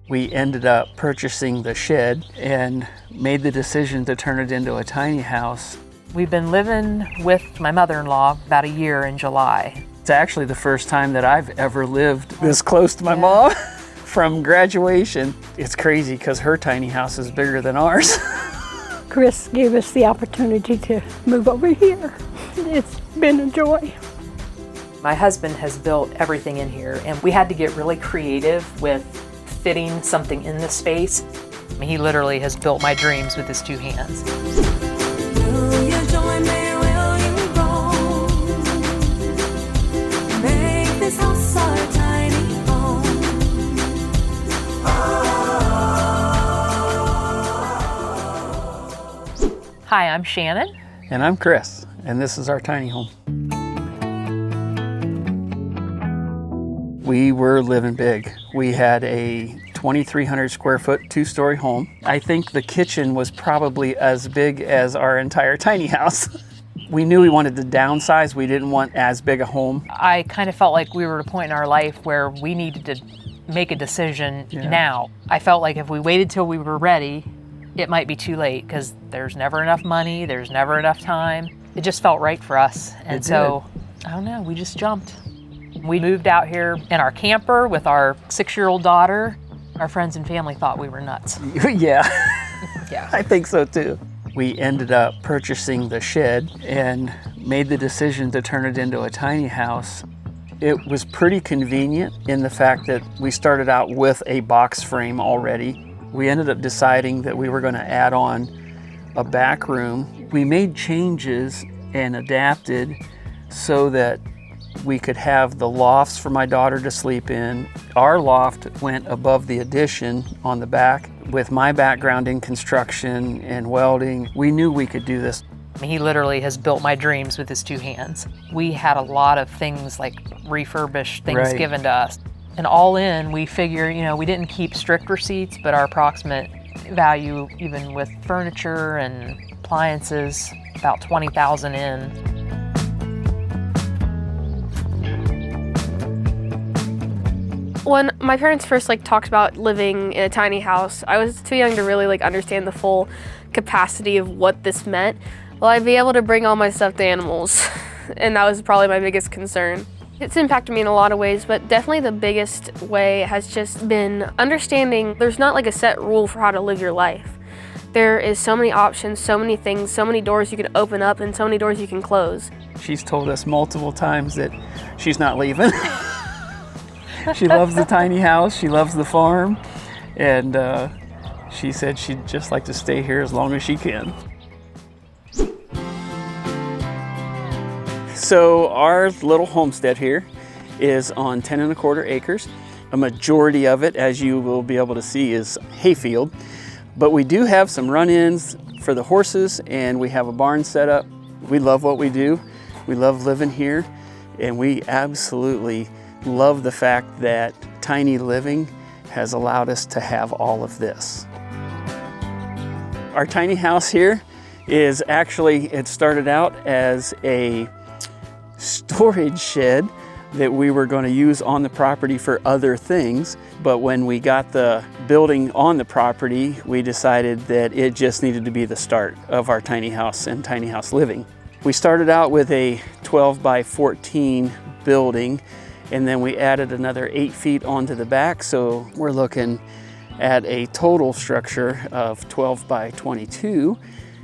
We ended up purchasing the shed and made the decision to turn it into a tiny house. We've been living with my mother-in-law about a year in July. It's actually the first time that I've ever lived this close to my mom from graduation. It's crazy because her tiny house is bigger than ours. Chris gave us the opportunity to move over here. It's been a joy. My husband has built everything in here, and we had to get really creative with fitting something in the space. I mean, he literally has built my dreams with his two hands. Will you join me? Will you roam? Make this house our tiny home. Hi, I'm Shannon. And I'm Chris, and this is our tiny home. We were living big. We had a 2,300 square foot, 2-story home. I think the kitchen was probably as big as our entire tiny house. We knew we wanted to downsize. We didn't want as big a home. I kind of felt like we were at a point in our life where we needed to make a decision now. I felt like if we waited till we were ready, it might be too late because there's never enough money, there's never enough time. It just felt right for us. And so, I don't know, we just jumped. We moved out here in our camper with our 6-year-old daughter. Our friends and family thought we were nuts. Yeah, Yeah. I think so too. We ended up purchasing the shed and made the decision to turn it into a tiny house. It was pretty convenient in the fact that we started out with a box frame already. We ended up deciding that we were going to add on a back room. We made changes and adapted so that we could have the lofts for my daughter to sleep in. Our loft went above the addition on the back. With my background in construction and welding, we knew we could do this. He literally has built my dreams with his two hands. We had a lot of things like refurbished things given to us. And all in, we figure, you know, we didn't keep strict receipts, but our approximate value, even with furniture and appliances, about $20,000 in. When my parents first talked about living in a tiny house, I was too young to really understand the full capacity of what this meant. Well, I'd be able to bring all my stuffed animals, and that was probably my biggest concern. It's impacted me in a lot of ways, but definitely the biggest way has just been understanding there's not a set rule for how to live your life. There is so many options, so many things, so many doors you can open up and so many doors you can close. She's told us multiple times that she's not leaving. She loves the tiny house, she loves the farm, and she said she'd just like to stay here as long as she can. So our little homestead here is on 10 1/4 acres. A majority of it, as you will be able to see, is hayfield, but we do have some run-ins for the horses, and we have a barn set up. We love what we do. We love living here, and we absolutely love the fact that tiny living has allowed us to have all of this. Our tiny house here is actually, it started out as a storage shed that we were going to use on the property for other things, but when we got the building on the property, we decided that it just needed to be the start of our tiny house and tiny house living. We started out with a 12 by 14 building, and then we added another 8 feet onto the back, so we're looking at a total structure of 12 by 22.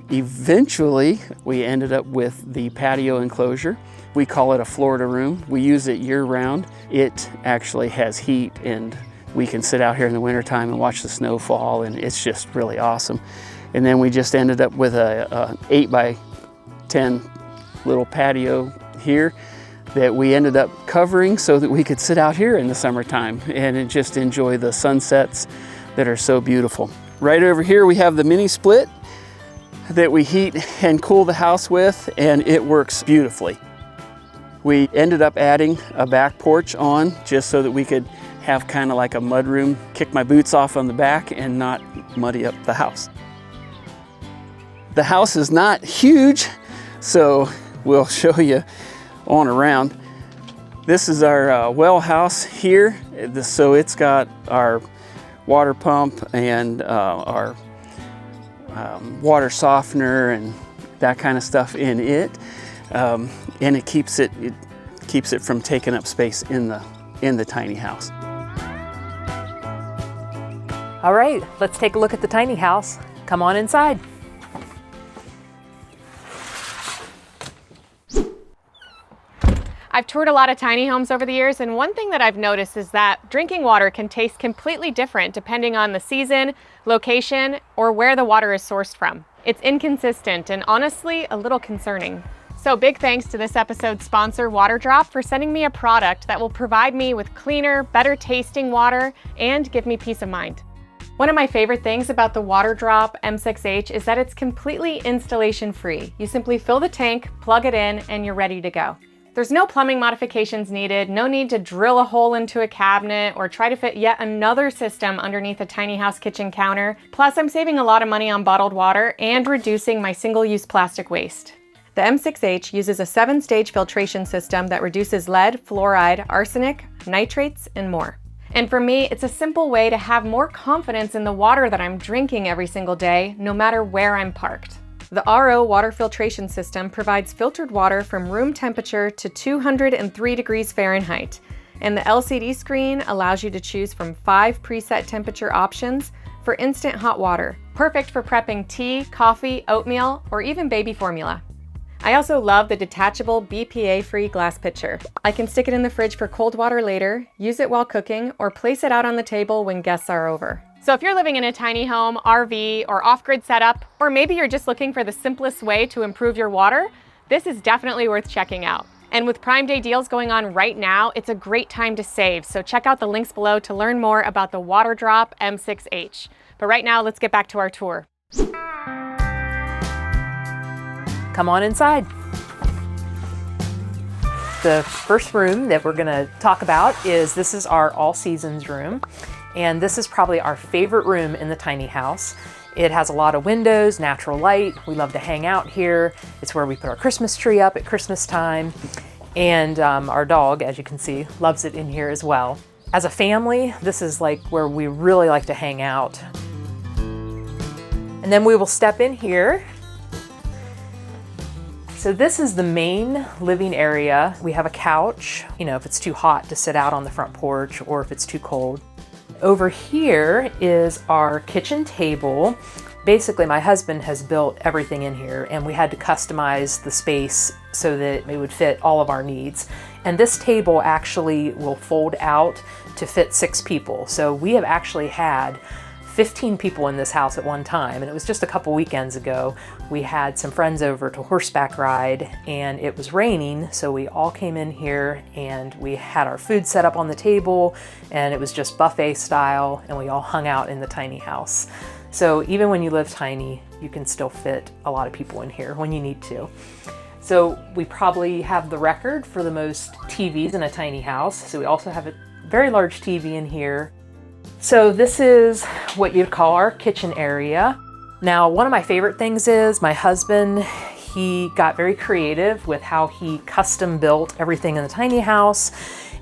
Eventually, we ended up with the patio enclosure. We call it a Florida room. We use it year-round. It actually has heat, and we can sit out here in the wintertime and watch the snow fall, and it's just really awesome. And then we just ended up with a 8 by 10 little patio here that we ended up covering so that we could sit out here in the summertime and just enjoy the sunsets that are so beautiful. Right over here we have the mini split that we heat and cool the house with, and it works beautifully. We ended up adding a back porch on just so that we could have kind of like a mudroom, kick my boots off on the back and not muddy up the house. The house is not huge, so we'll show you on around. This is our well house here. So it's got our water pump and our water softener and that kind of stuff in it, and it keeps it from taking up space in the tiny house. All right, let's take a look at the tiny house. Come on inside. I've toured a lot of tiny homes over the years, and one thing that I've noticed is that drinking water can taste completely different depending on the season, location, or where the water is sourced from. It's inconsistent and honestly a little concerning. So big thanks to this episode's sponsor, Waterdrop, for sending me a product that will provide me with cleaner, better tasting water and give me peace of mind. One of my favorite things about the Waterdrop M6H is that it's completely installation free. You simply fill the tank, plug it in, and you're ready to go. There's no plumbing modifications needed, no need to drill a hole into a cabinet or try to fit yet another system underneath a tiny house kitchen counter. Plus, I'm saving a lot of money on bottled water and reducing my single-use plastic waste. The M6H uses a 7-stage filtration system that reduces lead, fluoride, arsenic, nitrates, and more. And for me, it's a simple way to have more confidence in the water that I'm drinking every single day, no matter where I'm parked. The RO water filtration system provides filtered water from room temperature to 203 degrees Fahrenheit, and the LCD screen allows you to choose from 5 preset temperature options for instant hot water, perfect for prepping tea, coffee, oatmeal, or even baby formula. I also love the detachable BPA-free glass pitcher. I can stick it in the fridge for cold water later, use it while cooking, or place it out on the table when guests are over. So if you're living in a tiny home, RV, or off-grid setup, or maybe you're just looking for the simplest way to improve your water, this is definitely worth checking out. And with Prime Day deals going on right now, it's a great time to save. So check out the links below to learn more about the Waterdrop M6H. But right now, let's get back to our tour. Come on inside. The first room that we're gonna talk about this is our all seasons room. And this is probably our favorite room in the tiny house. It has a lot of windows, natural light. We love to hang out here. It's where we put our Christmas tree up at Christmas time. And our dog, as you can see, loves it in here as well. As a family, this is like where we really like to hang out. And then we will step in here. So this is the main living area. We have a couch, if it's too hot to sit out on the front porch or if it's too cold. Over here is our kitchen table. Basically, my husband has built everything in here and we had to customize the space so that it would fit all of our needs. And this table actually will fold out to fit 6 people. So we have actually had 15 people in this house at one time, and it was just a couple weekends ago. We had some friends over to horseback ride and it was raining, so we all came in here and we had our food set up on the table and it was just buffet style and we all hung out in the tiny house. So even when you live tiny, you can still fit a lot of people in here when you need to. So we probably have the record for the most TVs in a tiny house. So we also have a very large TV in here. So this is what you'd call our kitchen area. Now, one of my favorite things is my husband, he got very creative with how he custom built everything in the tiny house.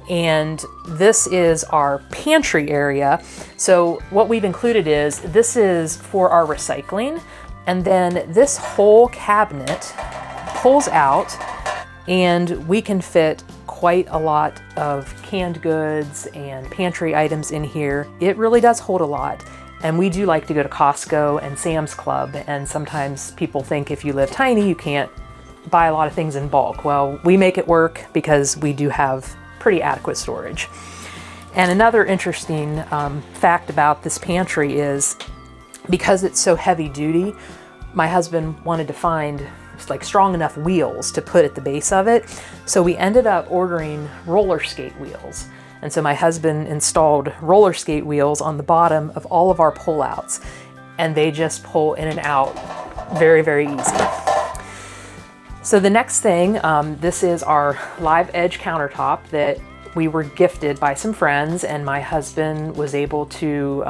And this is our pantry area. So what we've included this is for our recycling. And then this whole cabinet pulls out and we can fit quite a lot of canned goods and pantry items in here. It really does hold a lot. And we do like to go to Costco and Sam's Club. And sometimes people think if you live tiny, you can't buy a lot of things in bulk. Well, we make it work because we do have pretty adequate storage. And another interesting fact about this pantry is because it's so heavy duty, my husband wanted to find like strong enough wheels to put at the base of it. So we ended up ordering roller skate wheels. And so my husband installed roller skate wheels on the bottom of all of our pullouts, and they just pull in and out very, very easy. So the next thing, this is our live edge countertop that we were gifted by some friends, and my husband was able to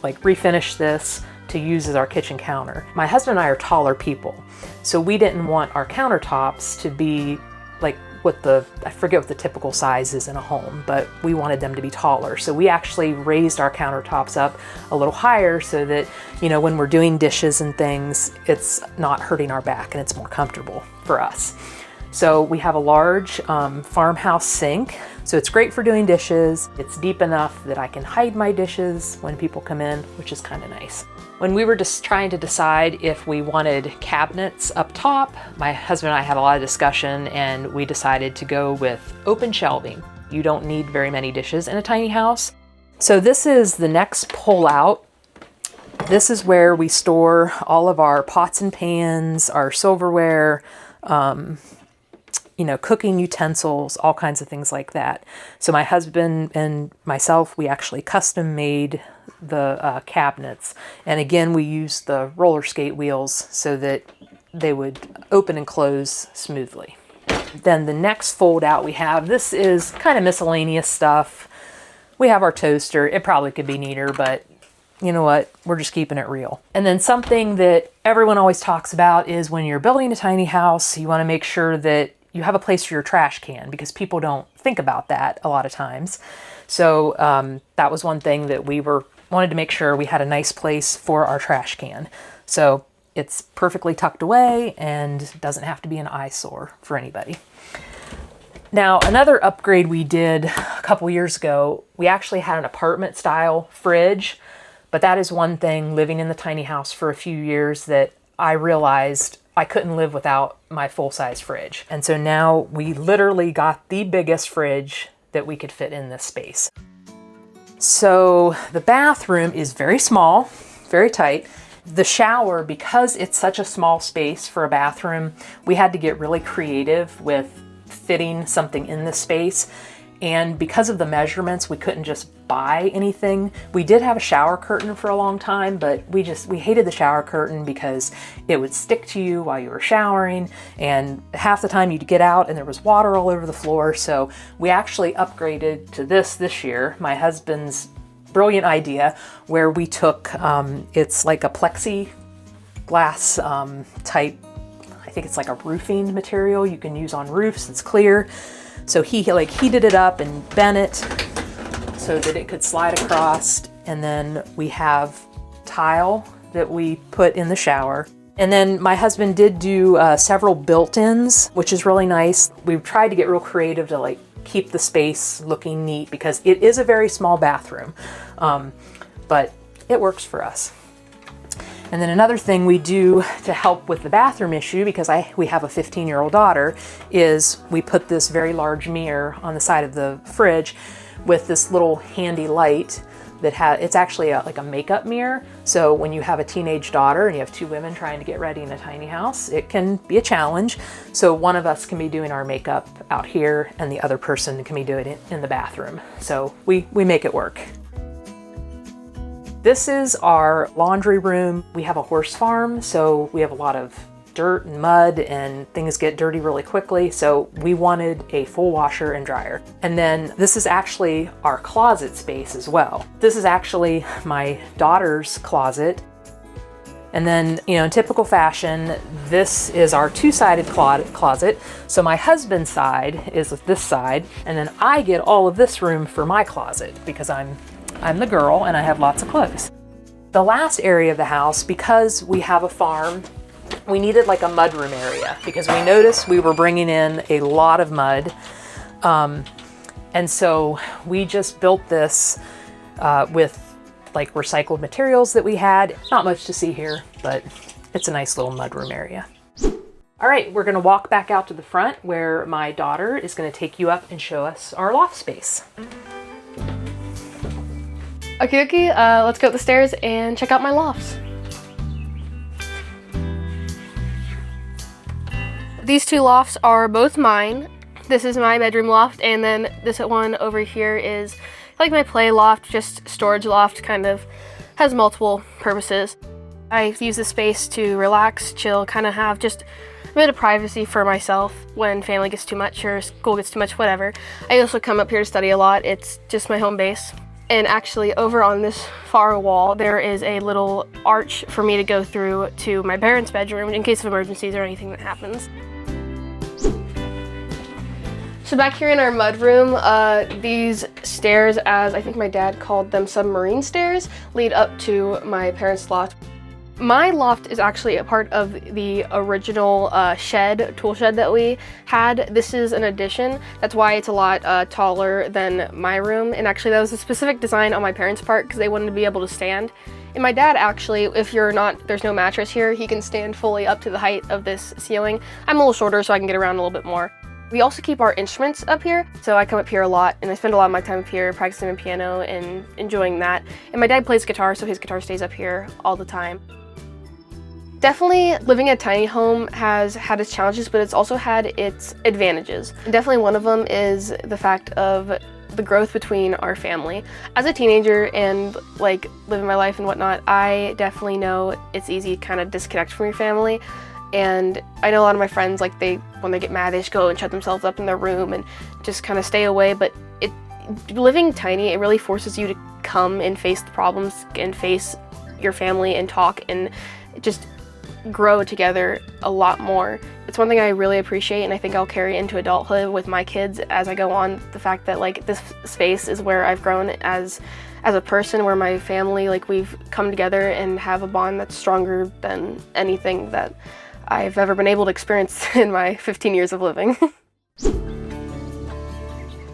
refinish this to use as our kitchen counter. My husband and I are taller people, so we didn't want our countertops to be like I forget what the typical size is in a home, but we wanted them to be taller. So we actually raised our countertops up a little higher so that, you know, when we're doing dishes and things, it's not hurting our back and it's more comfortable for us. So we have a large farmhouse sink. So it's great for doing dishes. It's deep enough that I can hide my dishes when people come in, which is kind of nice. When we were just trying to decide if we wanted cabinets up top, my husband and I had a lot of discussion and we decided to go with open shelving. You don't need very many dishes in a tiny house. So this is the next pull out. This is where we store all of our pots and pans, our silverware, you know, cooking utensils, all kinds of things like that. So my husband and myself, we actually custom made the cabinets. And again, we used the roller skate wheels so that they would open and close smoothly. Then the next fold out we have, this is kind of miscellaneous stuff. We have our toaster. It probably could be neater, but you know what? We're just keeping it real. And then something that everyone always talks about is when you're building a tiny house, you want to make sure that you have a place for your trash can, because people don't think about that a lot of times. So that was one thing that we wanted to make sure we had a nice place for our trash can. So it's perfectly tucked away and doesn't have to be an eyesore for anybody. Now, another upgrade we did a couple years ago, we actually had an apartment style fridge, but that is one thing living in the tiny house for a few years that I realized I couldn't live without my full-size fridge. And so now we literally got the biggest fridge that we could fit in this space. So the bathroom is very small, very tight. The shower, because it's such a small space for a bathroom, we had to get really creative with fitting something in this space. And because of the measurements, we couldn't just buy anything. We did have a shower curtain for a long time, but we hated the shower curtain because it would stick to you while you were showering, and half the time you'd get out and there was water all over the floor. So we actually upgraded to this year, my husband's brilliant idea, where we took, it's like a plexiglass type, I think it's like a roofing material you can use on roofs. It's clear. So he like heated it up and bent it so that it could slide across. And then we have tile that we put in the shower. And then my husband did do several built-ins, which is really nice. We've tried to get real creative to like keep the space looking neat because it is a very small bathroom, but it works for us. And then another thing we do to help with the bathroom issue, because we have a 15-year-old daughter, is we put this very large mirror on the side of the fridge with this little handy light that it's actually like a makeup mirror. So when you have a teenage daughter and you have two women trying to get ready in a tiny house, it can be a challenge. So one of us can be doing our makeup out here and the other person can be doing it in the bathroom. So we make it work. This is our laundry room. We have a horse farm, so we have a lot of dirt and mud and things get dirty really quickly. So we wanted a full washer and dryer. And then this is actually our closet space as well. This is actually my daughter's closet. And then, you know, in typical fashion, this is our two-sided closet. So my husband's side is this side, and then I get all of this room for my closet because I'm the girl and I have lots of clothes. The last area of the house, because we have a farm, we needed like a mudroom area because we noticed we were bringing in a lot of mud. And so we just built this with like recycled materials that we had. Not much to see here, but it's a nice little mudroom area. All right, we're gonna walk back out to the front where my daughter is gonna take you up and show us our loft space. Okay, let's go up the stairs and check out my lofts. These two lofts are both mine. This is my bedroom loft, and then this one over here is like my play loft, just storage loft, kind of has multiple purposes. I use this space to relax, chill, kind of have just a bit of privacy for myself when family gets too much or school gets too much, whatever. I also come up here to study a lot. It's just my home base. And actually over on this far wall, there is a little arch for me to go through to my parents' bedroom in case of emergencies or anything that happens. So back here in our mudroom, these stairs, as I think my dad called them submarine stairs, lead up to my parents' loft. My loft is actually a part of the original tool shed that we had. This is an addition. That's why it's a lot taller than my room. And actually that was a specific design on my parents' part because they wanted to be able to stand. And my dad actually, if there's no mattress here, he can stand fully up to the height of this ceiling. I'm a little shorter so I can get around a little bit more. We also keep our instruments up here, so I come up here a lot and I spend a lot of my time up here practicing the piano and enjoying that. And my dad plays guitar, so his guitar stays up here all the time. Definitely living in a tiny home has had its challenges, but it's also had its advantages. And definitely one of them is the fact of the growth between our family. As a teenager and like living my life and whatnot, I definitely know it's easy to kind of disconnect from your family. And I know a lot of my friends, like when they get mad, they just go and shut themselves up in their room and just kind of stay away. But living tiny, it really forces you to come and face the problems and face your family and talk and just grow together a lot more. It's one thing I really appreciate, and I think I'll carry into adulthood with my kids as I go on. The fact that like this space is where I've grown as a person, where my family, like we've come together and have a bond that's stronger than anything that I've ever been able to experience in my 15 years of living.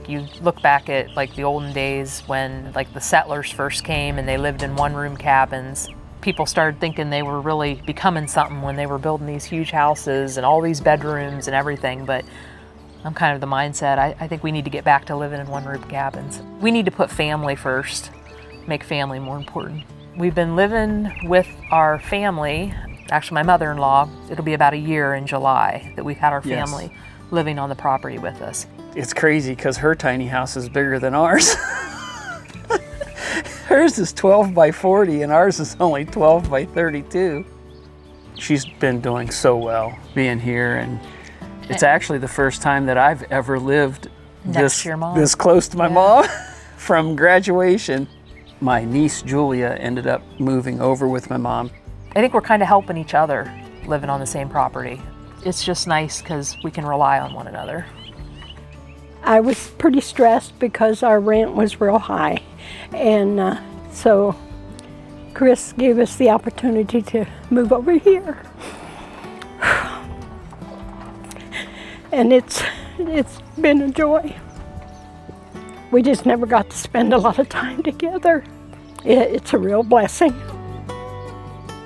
You look back at like the olden days when like the settlers first came and they lived in one-room cabins. People started thinking they were really becoming something when they were building these huge houses and all these bedrooms and everything, but I'm kind of the mindset, I think we need to get back to living in one-room cabins. We need to put family first, make family more important. We've been living with our family, actually my mother-in-law, it'll be about a year in July that we've had our family living on the property with us. It's crazy because her tiny house is bigger than ours. Hers is 12 by 40 and ours is only 12 by 32. She's been doing so well being here, and it's actually the first time that I've ever lived this close to my mom. From graduation. My niece Julia ended up moving over with my mom. I think we're kind of helping each other living on the same property. It's just nice because we can rely on one another. I was pretty stressed because our rent was real high. And so Chris gave us the opportunity to move over here. And it's been a joy. We just never got to spend a lot of time together. It's a real blessing.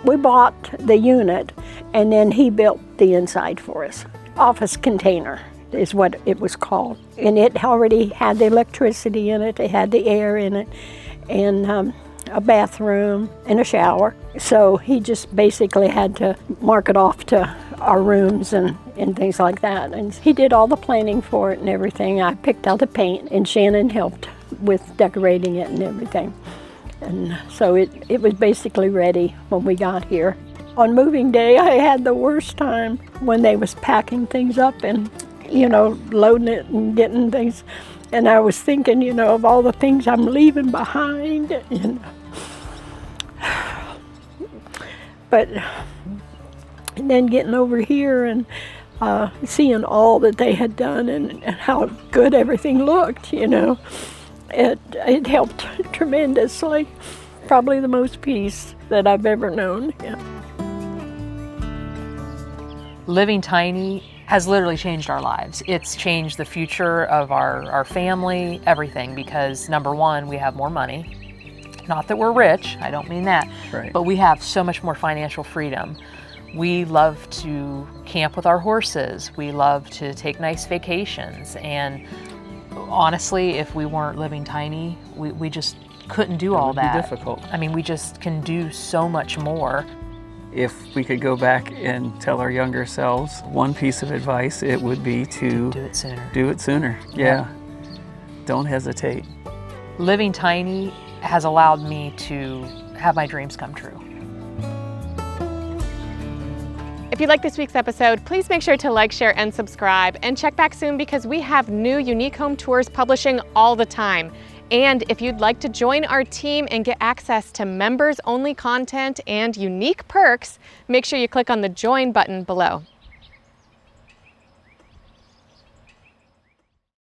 We bought the unit and then he built the inside for us. Office container is what it was called. And it already had the electricity in it, it had the air in it, and a bathroom and a shower. So he just basically had to mark it off to our rooms and things like that. And he did all the planning for it and everything. I picked out the paint and Shannon helped with decorating it and everything. And so it was basically ready when we got here. On moving day, I had the worst time when they was packing things up and loading it and getting things. And I was thinking, of all the things I'm leaving behind. But then getting over here and seeing all that they had done and how good everything looked, it helped tremendously. Probably the most peace that I've ever known. Yeah. Living tiny has literally changed our lives. It's changed the future of our family, everything, because number one, we have more money. Not that we're rich, I don't mean that, right. But we have so much more financial freedom. We love to camp with our horses. We love to take nice vacations. And honestly, if we weren't living tiny, we just couldn't do all that. It would be difficult. I mean, we just can do so much more. If we could go back and tell our younger selves one piece of advice, it would be to do it sooner. Do it sooner, yeah. Don't hesitate. Living tiny has allowed me to have my dreams come true. If you like this week's episode, please make sure to like, share, and subscribe. And check back soon because we have new unique home tours publishing all the time. And if you'd like to join our team and get access to members-only content and unique perks, make sure you click on the join button below.